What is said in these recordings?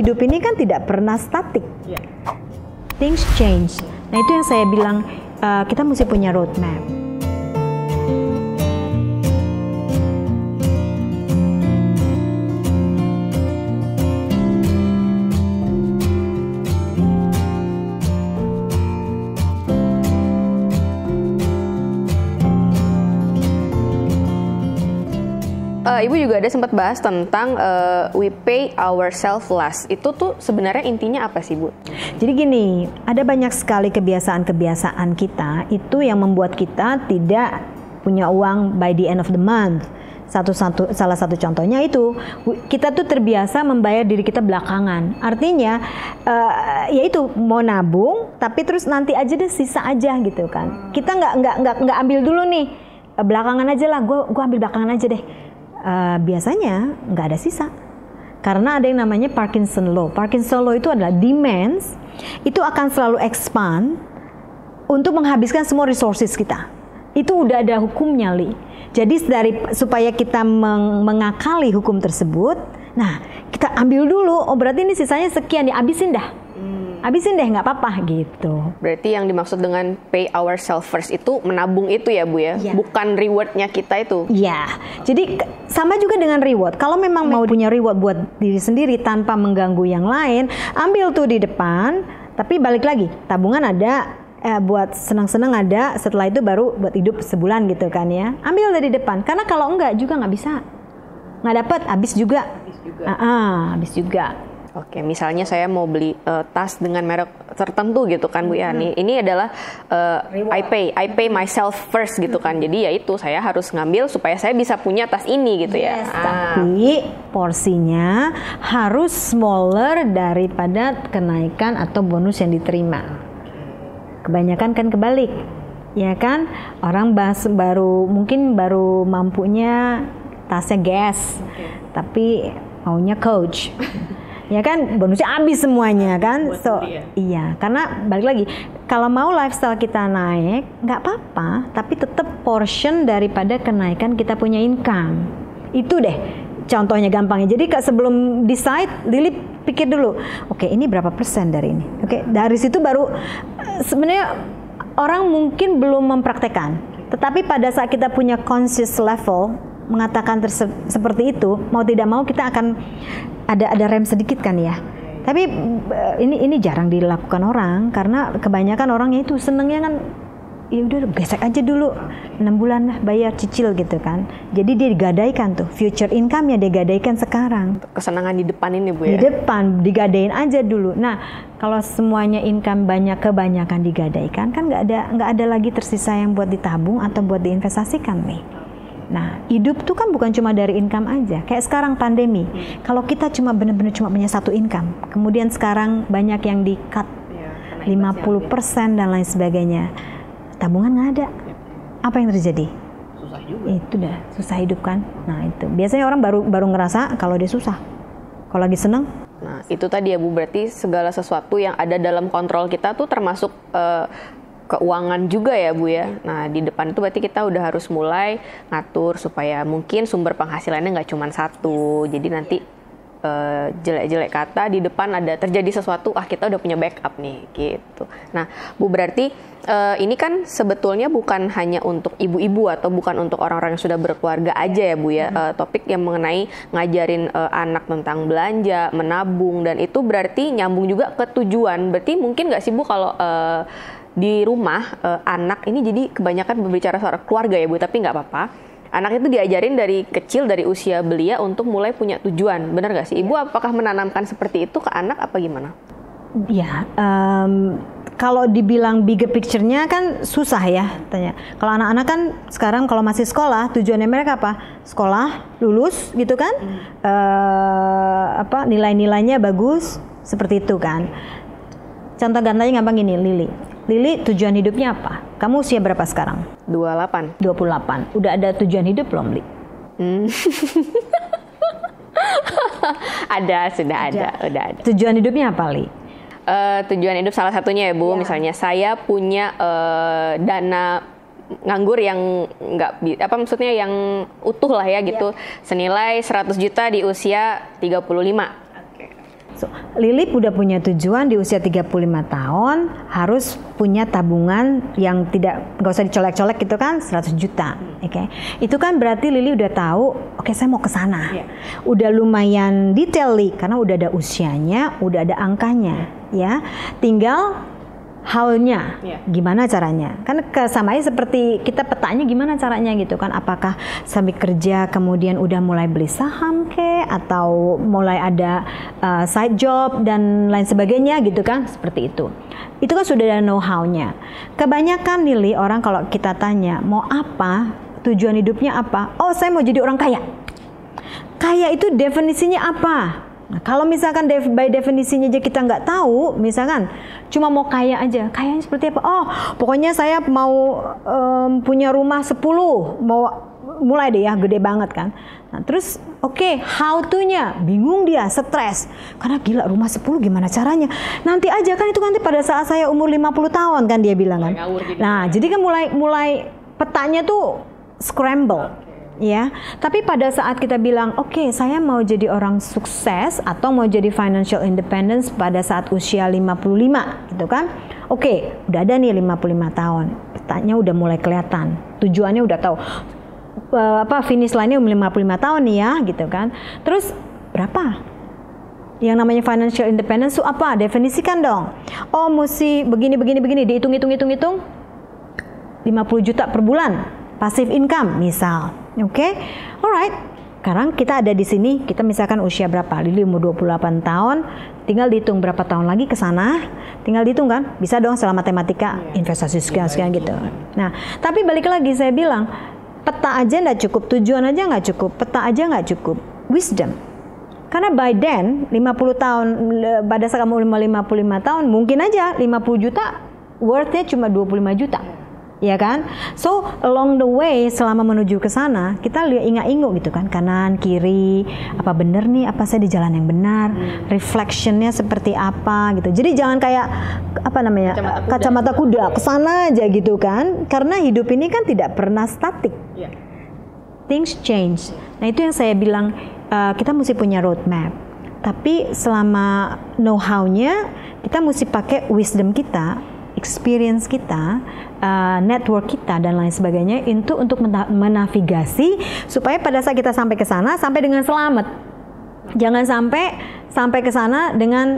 hidup ini kan tidak pernah statik. Things change. Nah itu yang saya bilang, kita mesti punya roadmap. Ibu juga ada sempat bahas tentang we pay ourselves last. Itu tuh sebenarnya intinya apa sih, Bu? Jadi gini, ada banyak sekali kebiasaan-kebiasaan kita itu yang membuat kita tidak punya uang by the end of the month. Salah satu contohnya itu kita tuh terbiasa membayar diri kita belakangan. Artinya yaitu mau nabung tapi terus nanti aja deh, sisa aja gitu kan. Kita nggak ambil dulu nih, belakangan aja lah, gue ambil belakangan aja deh. Biasanya nggak ada sisa karena ada yang namanya Parkinson Law. Parkinson Law itu adalah demands itu akan selalu expand untuk menghabiskan semua resources kita. Itu udah ada hukumnya, Li. Jadi supaya kita mengakali hukum tersebut, nah kita ambil dulu. Oh berarti ini sisanya sekian, dihabisin dah. Habisin deh, nggak apa-apa gitu. Berarti yang dimaksud dengan pay ourselves first itu menabung itu ya, Bu ya? Bukan rewardnya kita itu. Iya. Jadi sama juga dengan reward. Kalau memang mau punya reward buat diri sendiri tanpa mengganggu yang lain, ambil tuh di depan. Tapi balik lagi, tabungan ada, buat senang-senang ada. Setelah itu baru buat hidup sebulan gitu kan ya. Ambil dari depan. Karena kalau enggak juga nggak bisa, nggak dapat, habis juga. Habis juga. Oke, misalnya saya mau beli tas dengan merek tertentu gitu kan, Bu ya. Ini adalah I pay myself first gitu kan. Jadi ya itu saya harus ngambil supaya saya bisa punya tas ini gitu ya. Tapi porsinya harus smaller daripada kenaikan atau bonus yang diterima. Kebanyakan kan kebalik, ya kan? Orang mungkin baru mampunya tasnya Guess, tapi maunya Coach. Ya kan, bonusnya habis semuanya kan. Iya, karena balik lagi, kalau mau lifestyle kita naik nggak apa-apa, tapi tetap portion daripada kenaikan kita punya income. Itu deh contohnya gampangnya. Jadi sebelum decide, Lili pikir dulu, oke, ini berapa persen dari ini. Oke, dari situ baru sebenarnya orang mungkin belum mempraktekkan. Tetapi pada saat kita punya conscious level mengatakan seperti itu, mau tidak mau kita akan ada rem sedikit kan ya. Tapi ini jarang dilakukan orang karena kebanyakan orangnya itu senengnya kan ya udah gesek aja dulu 6 bulan lah bayar cicil gitu kan. Jadi dia digadaikan tuh future income-nya dia gadaikan sekarang. Kesenangan di depan ini, Bu ya. Di depan digadain aja dulu. Nah, kalau semuanya income kebanyakan digadaikan kan nggak ada lagi tersisa yang buat ditabung atau buat diinvestasikan nih. Nah, hidup tuh kan bukan cuma dari income aja. Kayak sekarang pandemi. Kalau kita benar-benar cuma punya satu income, kemudian sekarang banyak yang di-cut 50% dan lain sebagainya. Tabungan nggak ada. Apa yang terjadi? Susah juga. Itu dah, susah hidup kan. Nah, itu. Biasanya orang baru ngerasa kalau dia susah. Kalau lagi seneng. Nah, itu tadi ya, Bu. Berarti segala sesuatu yang ada dalam kontrol kita tuh termasuk keuangan juga ya, Bu ya. Nah, di depan itu berarti kita udah harus mulai ngatur supaya mungkin sumber penghasilannya nggak cuma satu. Jadi nanti jelek-jelek kata di depan ada terjadi sesuatu, kita udah punya backup nih gitu. Nah, Bu, berarti ini kan sebetulnya bukan hanya untuk ibu-ibu atau bukan untuk orang-orang yang sudah berkeluarga aja ya, Bu ya. Topik yang mengenai ngajarin anak tentang belanja, menabung, dan itu berarti nyambung juga ke tujuan. Berarti mungkin nggak sih, Bu, kalau di rumah anak ini jadi kebanyakan berbicara soal keluarga ya, Bu, tapi nggak apa-apa. Anak itu diajarin dari kecil, dari usia belia untuk mulai punya tujuan. Benar nggak sih, Ibu? Apakah menanamkan seperti itu ke anak apa gimana? Ya, kalau dibilang bigger picture-nya kan susah ya tanya. Kalau anak-anak kan sekarang kalau masih sekolah, tujuannya mereka apa? Sekolah, lulus gitu kan? Nilai-nilainya bagus, seperti itu kan. Contoh gantanya gampang gini, Lili tujuan hidupnya apa? Kamu usia berapa sekarang? 28. Udah ada tujuan hidup belum, Li? Sudah ada. Tujuan hidupnya apa, Li? Tujuan hidup salah satunya ya, Bu. Misalnya saya punya dana nganggur yang maksudnya yang utuh lah ya gitu. Senilai 100 juta di usia 35. So, Lily udah punya tujuan di usia 35 tahun harus punya tabungan yang nggak usah dicolek-colek gitu kan, 100 juta. Oke. Itu kan berarti Lily udah tahu, oke, saya mau ke sana. Udah lumayan detail nih karena udah ada usianya, udah ada angkanya, ya. Tinggal how-nya, gimana caranya? Kan kesamanya seperti kita petanya gimana caranya gitu kan? Apakah sambil kerja kemudian udah mulai beli saham atau mulai ada side job dan lain sebagainya gitu kan? Seperti itu. Itu kan sudah ada know-how-nya. Kebanyakan Lily orang kalau kita tanya mau apa, tujuan hidupnya apa? Oh, saya mau jadi orang kaya. Kaya itu definisinya apa? Nah, kalau misalkan by definisinya aja kita nggak tahu, misalkan cuma mau kaya aja, kayanya seperti apa? Oh, pokoknya saya mau punya rumah 10, mau mulai deh ya, gede banget kan. Nah, terus oke, how to-nya, bingung dia, stres. Karena gila, rumah 10 gimana caranya? Nanti aja kan, itu nanti pada saat saya umur 50 tahun kan dia bilang kan. Nah, jadi kan mulai petanya tuh scramble. Ya, tapi pada saat kita bilang, oke, saya mau jadi orang sukses atau mau jadi financial independence pada saat usia 55, gitu kan? Oke, udah ada nih 55 tahun, petanya udah mulai kelihatan, tujuannya udah tahu, finish line-nya 55 tahun nih ya, gitu kan? Terus berapa? Yang namanya financial independence itu apa? Definisikan dong. Oh, mesti begini, dihitung, 50 juta per bulan, passive income misal. Oke, alright. Sekarang kita ada di sini, kita misalkan usia berapa? Lily umur 28 tahun, tinggal dihitung berapa tahun lagi ke sana, tinggal dihitung kan? Bisa dong setelah matematika, investasi sekian gitu. Nah, tapi balik lagi saya bilang, peta aja nggak cukup, tujuan aja nggak cukup, peta aja nggak cukup, wisdom. Karena by then, 50 tahun, pada saat kamu 55 tahun, mungkin aja 50 juta, worth-nya cuma 25 juta. Ya kan? So along the way selama menuju ke sana kita ingat-ingat gitu kan, kanan kiri, apa bener nih, apa saya di jalan yang benar, reflectionnya seperti apa gitu. Jadi jangan kayak apa namanya kacamata kuda ke sana aja gitu kan, karena hidup ini kan tidak pernah statik. Things change. Nah itu yang saya bilang, kita mesti punya roadmap. Tapi selama know-how-nya kita mesti pakai wisdom kita, experience kita, network kita dan lain sebagainya untuk menavigasi supaya pada saat kita sampai ke sana sampai dengan selamat. Jangan sampai ke sana dengan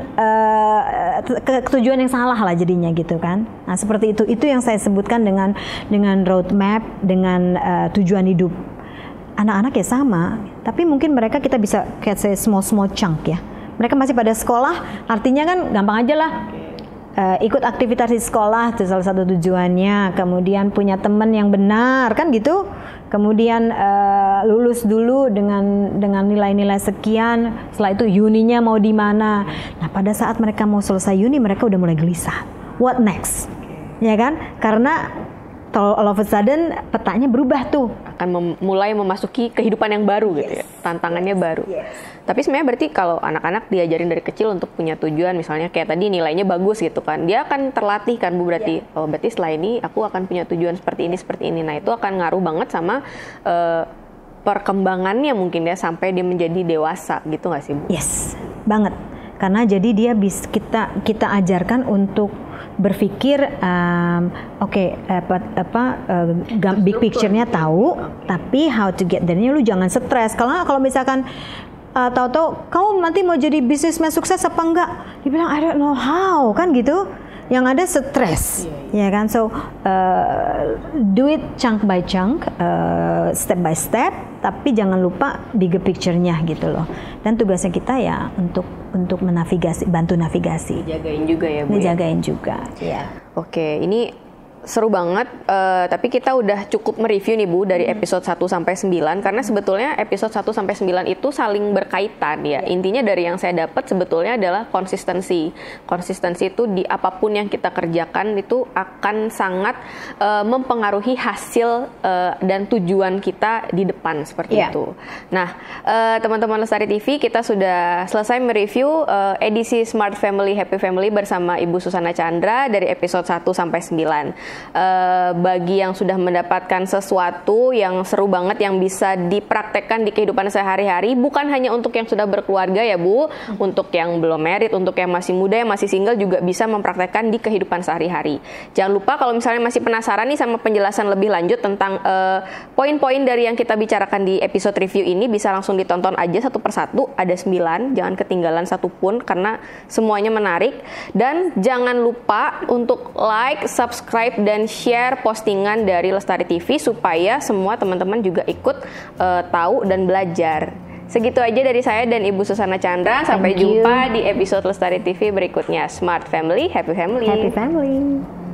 tujuan yang salah lah jadinya gitu kan. Nah, seperti itu. Itu yang saya sebutkan dengan roadmap, dengan tujuan hidup. Anak-anak ya sama, tapi mungkin mereka kita bisa kayak saya small chunk ya. Mereka masih pada sekolah, artinya kan gampang aja lah. Ikut aktivitas di sekolah itu salah satu tujuannya, kemudian punya teman yang benar kan gitu, kemudian lulus dulu dengan nilai-nilai sekian, setelah itu uninya mau di mana. Nah pada saat mereka mau selesai uni mereka udah mulai gelisah, what next, ya kan? Karena all of a sudden petanya berubah tuh, akan mulai memasuki kehidupan yang baru gitu ya, tantangannya baru. Tapi sebenarnya berarti kalau anak-anak diajarin dari kecil untuk punya tujuan, misalnya kayak tadi nilainya bagus gitu kan, dia akan terlatih kan Bu berarti, oh berarti setelah ini aku akan punya tujuan seperti ini. Nah itu akan ngaruh banget sama perkembangannya mungkin ya sampai dia menjadi dewasa gitu nggak sih Bu? Yes, banget. Karena jadi dia kita ajarkan untuk berpikir, big picture-nya tahu, tapi how to get there-nya lu jangan stres. Kalau misalkan tahu-tahu kamu nanti mau jadi businessman sukses apa enggak? Dibilang I don't know how, kan gitu. Yang ada stres, ya kan? So do it chunk by chunk, step by step, tapi jangan lupa bigger picture-nya gitu loh. Dan tugasnya kita ya untuk menavigasi, bantu navigasi. Jagain juga ya Bu. Jagain juga. Ya. Oke, ini seru banget, tapi kita udah cukup mereview nih Bu dari episode 1 sampai 9 karena sebetulnya episode 1 sampai 9 itu saling berkaitan ya. Intinya dari yang saya dapat sebetulnya adalah konsistensi. Konsistensi itu di apapun yang kita kerjakan itu akan sangat mempengaruhi hasil dan tujuan kita di depan seperti itu. Nah, teman-teman Lestari TV, kita sudah selesai mereview edisi Smart Family Happy Family bersama Ibu Susana Chandra dari episode 1 sampai 9. bagi yang sudah mendapatkan sesuatu yang seru banget yang bisa dipraktekkan di kehidupan sehari-hari, bukan hanya untuk yang sudah berkeluarga ya Bu, untuk yang belum married, untuk yang masih muda, yang masih single juga bisa mempraktekkan di kehidupan sehari-hari. Jangan lupa kalau misalnya masih penasaran nih sama penjelasan lebih lanjut tentang poin-poin dari yang kita bicarakan di episode review ini, bisa langsung ditonton aja satu persatu, ada 9, jangan ketinggalan satupun karena semuanya menarik. Dan jangan lupa untuk like, subscribe, dan share postingan dari Lestari TV supaya semua teman-teman juga ikut tahu dan belajar. Segitu aja dari saya dan Ibu Susana Chandra. Sampai jumpa di episode Lestari TV berikutnya. Smart Family, Happy Family. Happy Family.